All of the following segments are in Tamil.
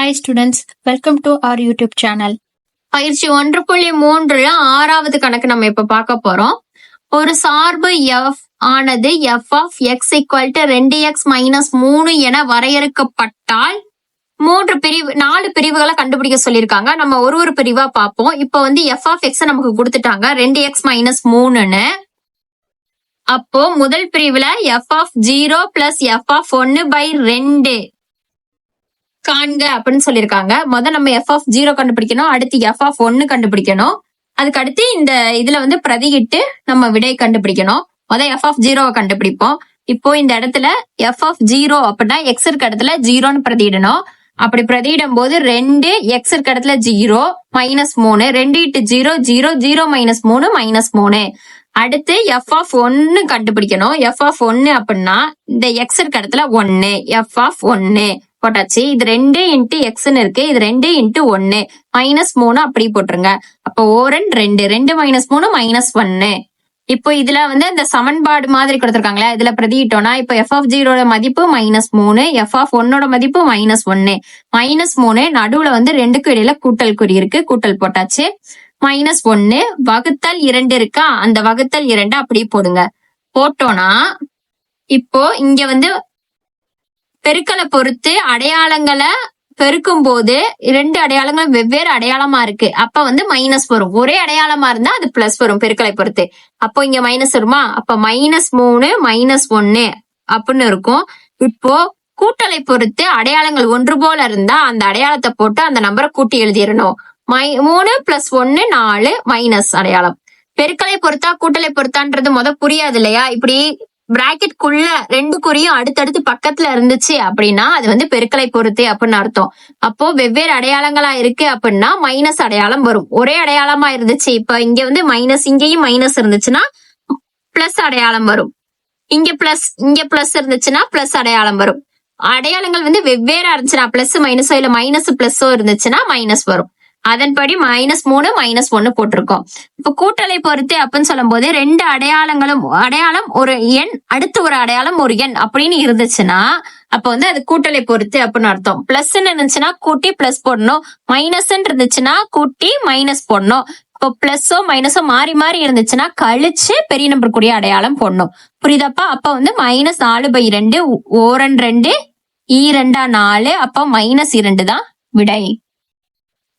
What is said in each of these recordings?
Hi students, welcome to our YouTube channel. பயிற்சி 1.3 ஆறாவது கணக்கு நம்ம இப்ப பார்க்க போறோம். ஒரு சார்பு f ஆனது f of x = 2x - 3 என வரையறுக்கப்பட்டால் 4 பிரிவுகளை கண்டுபிடிக்க சொல்லியிருக்காங்க. நம்ம ஒரு பிரிவா பார்ப்போம். இப்ப f of x நமக்கு கொடுத்துட்டாங்க 2x - 3ன்னு. அப்போ முதல் பிரிவுல f of 0 + f of 1/2 காண்க அப்படின்னு சொல்லியிருக்காங்க. முதல் நம்ம f of 0 கண்டுபிடிக்கணும், அடுத்து f of 1 கண்டுபிடிக்கணும், அதுக்கு அடுத்து இந்த இதுல பிரதியிட்டு நம்ம விடை கண்டுபிடிக்கணும். முதல் f of 0 கண்டுபிடிப்போம். இப்போ இந்த இடத்துல f of 0 அப்படின்னா x இருக்க இடத்துல 0ன்னு பிரதியிடணும். அப்படி பிரதியிடும் போது 2 x இருக்க இடத்துல 0 -3 2 × 0 0 0 -3 -3. அடுத்து f of 1 கண்டுபிடிக்கணும். f of 1 அப்படின்னா இந்த x இருக்க இடத்துல 1 f of 1 போட்டாச்சு. இது 2 × x இருக்கு, இது 2 × 1 -3 அப்படி போட்டுருங்க. அப்போ 2 2 -3 -1. இப்போ இதுல இந்த சமன்பாடு மாதிரி கொடுத்திருக்காங்களா, இதுல பிரதியிட்டோம்னா இப்போ f of 0 மதிப்பு -3, f of 1 மதிப்பு -1. -3 நடுவுல 2க்கும் இடையில கூட்டல் குறி இருக்கு, கூட்டல் போட்டாச்சு. -1 வகுத்தல் 2 இருக்கா, அந்த வகுத்தல் 2 அப்படியே போடுங்க. போட்டோம்னா இப்போ இங்க பெருக்கலை பொறுத்து அடையாளங்களை பெருக்கும் போது 2 அடையாளங்களும் வெவ்வேறு அடையாளமா இருக்கு. அப்ப மைனஸ் வரும். ஒரே அடையாளமா இருந்தா அது பிளஸ் வரும் பெருக்கலை பொறுத்து. அப்போ இங்க மைனஸ் வருமா, அப்ப -3 -1 அப்படின்னு இருக்கும். இப்போ கூட்டலை பொறுத்து அடையாளங்கள் ஒன்று போல இருந்தா அந்த அடையாளத்தை போட்டு அந்த நம்பரை கூட்டி எழுதிடணும். 3 + 1 4 மைனஸ் அடையாளம். பெருக்கலை பொறுத்தா கூட்டலை பொறுத்தான்றது புரியாது இல்லையா. இப்படி பிராக்கெட்குள்ள 2 குறியும் அடுத்தடுத்து பக்கத்துல இருந்துச்சு அப்படின்னா அது பெருக்கலை பொறுத்து அப்படின்னு அர்த்தம். அப்போ வெவ்வேறு அடையாளங்களா இருக்கு அப்படின்னா மைனஸ் அடையாளம் வரும். ஒரே அடையாளமா இருந்துச்சு, இப்ப இங்க மைனஸ், இங்கேயும் மைனஸ் இருந்துச்சுன்னா பிளஸ் அடையாளம் வரும். இங்க பிளஸ் இருந்துச்சுன்னா பிளஸ் அடையாளம் வரும். அடையாளங்கள் வெவ்வேறா இருந்துச்சுன்னா பிளஸ் மைனஸோ இல்ல மைனஸ் பிளஸோ இருந்துச்சுன்னா மைனஸ் வரும். அதன்படி -3 -1 போட்டிருக்கோம். இப்ப கூட்டலை பொறுத்து அப்படின்னு சொல்லும் போது 2 அடையாளம் ஒரு எண், அடுத்து ஒரு அடையாளம் ஒரு எண் அப்படின்னு இருந்துச்சுன்னா அப்ப அது கூட்டலை பொறுத்து அப்படின்னு அர்த்தம். பிளஸ் இருந்துச்சுன்னா கூட்டி பிளஸ் போடணும், மைனஸ் இருந்துச்சுன்னா கூட்டி மைனஸ் போடணும். இப்போ பிளஸோ மைனஸோ மாறி மாறி இருந்துச்சுன்னா கழிச்சு பெரிய நம்பர் கூடிய அடையாளம் போடணும். புரியுதாப்பா? அப்ப -4/2 2 2 4 அப்ப -2 தான் விடை.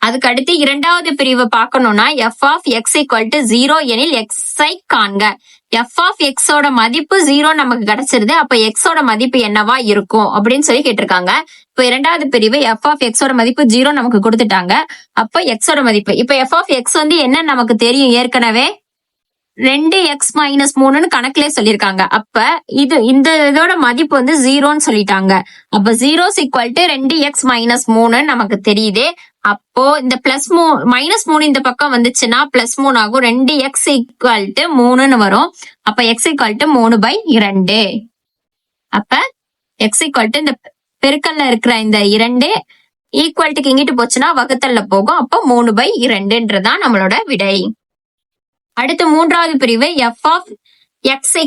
அதுக்கு அடுத்து இரண்டாவது பிரிவு பார்க்கணும்னா f of x = 0 எனில் x ஐ காண்க. f of x ஓட மதிப்பு 0 நமக்கு கிடைச்சிருது. அப்ப x ஓட மதிப்பு என்னவா இருக்கும் அப்படின்னு சொல்லி கேட்டிருக்காங்க. இப்ப இரண்டாவது பிரிவு f of x ஓட மதிப்பு 0 நமக்கு கொடுத்துட்டாங்க. அப்ப x ஓட மதிப்பு, இப்ப f of x என்ன நமக்கு தெரியும் ஏற்கனவே, 2x - 3ன்னு கணக்குல சொல்லிருக்காங்க. அப்ப இந்த இதோட மதிப்பு 0ன்னு சொல்லிட்டாங்க. அப்ப 0 = 2x - 3 நமக்கு தெரியுது. அப்போ இந்த -3 இந்த பக்கம் வந்துச்சுன்னா +3 ஆகும். 2x = 3ன்னு வரும். அப்ப x = 3/2. அப்ப x = இந்த பெருக்கல்ல இருக்கிற இந்த 2 ஈக்குவல்ட்டுக்கு இங்கிட்டு போச்சுன்னா வகுத்தல்ல போகும். அப்போ 3/2ன்றதான் நம்மளோட விடை. அடுத்து மூன்றாவது பிரிவு f of x =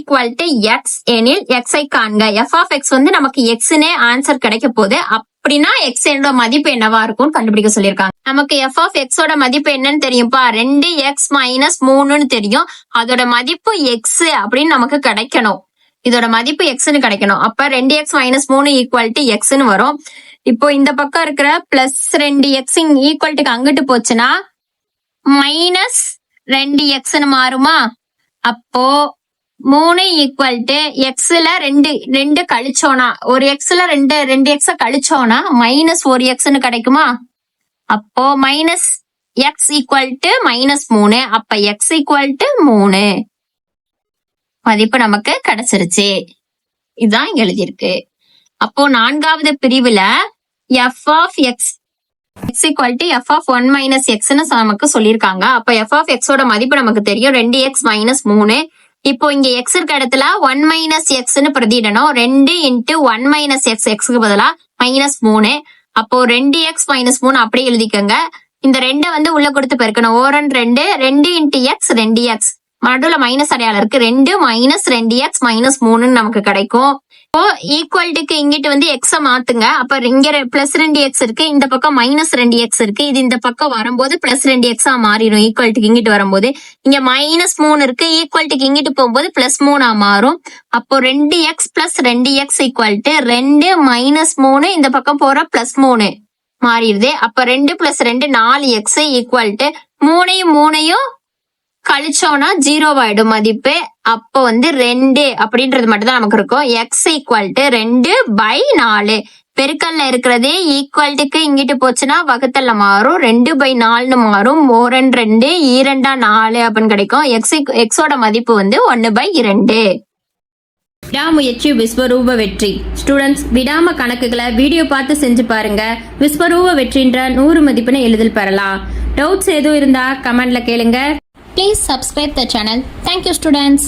x எனில் x ஐ காண்க. f of x நமக்கு xனே ஆன்சர் கிடைக்க போகுது. அப்படின்னா x என்னோட மதிப்பு என்னவா இருக்கும் கண்டுபிடிக்க சொல்லியிருக்காங்க. நமக்கு f of x ஓட மதிப்பு என்னன்னு தெரியும்பா, 2x - 3ன்னு தெரியும். அதோட மதிப்பு x அப்படின்னு நமக்கு கிடைக்கணும். இதோட மதிப்பு xன்னு கிடைக்கணும். அப்ப 2x - 3 = xன்னு வரும். இப்போ இந்த பக்கம் இருக்கிற +2x ஈக்குவல்ட்டுக்கு அங்கிட்டு போச்சுன்னா -2xன்னு மாறுமா. அப்போ 3 = xல 2 கழிச்சோனா, ஒரு xல 2x கழிச்சோனா -1xன்னு கிடைக்குமா. அப்போ -x = -3. அப்ப x = 3 மதிப்பு நமக்கு கிடைச்சிருச்சு. இதுதான் எழுதியிருக்கு. அப்போ நான்காவது பிரிவுல f of x = f of 1 - xன்னு நமக்கு சொல்லியிருக்காங்க. அப்ப f of x ஓட மதிப்பு நமக்கு தெரியும் 2x - 3. இப்போ இங்க x இருக்க இடத்துல 1 - xன்னு பிரதியிடணும். 2 × 1 - x, xக்கு பதிலா -3. அப்போ 2x - 3 அப்படியே எழுதிக்கங்க. இந்த 2 உள்ள கொடுத்து பெருக்கணும். 2 2 × x 2x, நடுவுல மைனஸ் அடையாளம் இருக்கு. 2 - 2x - 3ன்னு நமக்கு கிடைக்கும். இப்போ ஈக்குவல்ட்டுக்கு இங்கிட்டு வந்து எக்ஸ மாத்துங்க. அப்ப இங்க பிளஸ் 2x இருக்கு, இந்த பக்கம் மைனஸ் 2x இருக்கு. இது இந்த பக்கம் வரும்போது பிளஸ் 2x மாறிடும். ஈக்குவல்ட்டுக்கு இங்கிட்டு வரும்போது இங்க மைனஸ் 3 இருக்கு, ஈக்குவல்ட்டுக்கு இங்கிட்டு போகும்போது பிளஸ் 3 மாறும். அப்போ 2x plus 2x equal to 2 minus 3, இந்த பக்கம் போற பிளஸ் 3 மாறிடுது. அப்ப 2 பிளஸ் 2 4x ஈக்குவல்ட்டு 3 கழிச்சோம்னா 0 ஆயிடும் மதிப்பு. அப்போ வந்து 2 அப்படின்றது மட்டும் தான் நமக்கு இருக்கும். x equal to 2/4. பெருக்கல்ல இருக்கிறதே ஈக்குவல்ட்டுக்கு இங்கிட்டு போச்சுன்னா வகுத்தல்ல மாறும். 2/4 மாறும். 2 2 4 அப்படின்னு கிடைக்கும். எக்ஸோட மதிப்பு வந்து 1/2. விடாமுயற்சி விஸ்வரூப வெற்றி. ஸ்டூடெண்ட்ஸ், விடாம கணக்குகளை வீடியோ பார்த்து செஞ்சு பாருங்க. விஸ்வரூப வெற்றின்ற 100 மதிப்பெண்ணை எளிதில் பெறலாம். டவுட்ஸ் எதுவும் இருந்தா கமெண்ட்ல கேளுங்க. Please subscribe the channel. Thank you, students.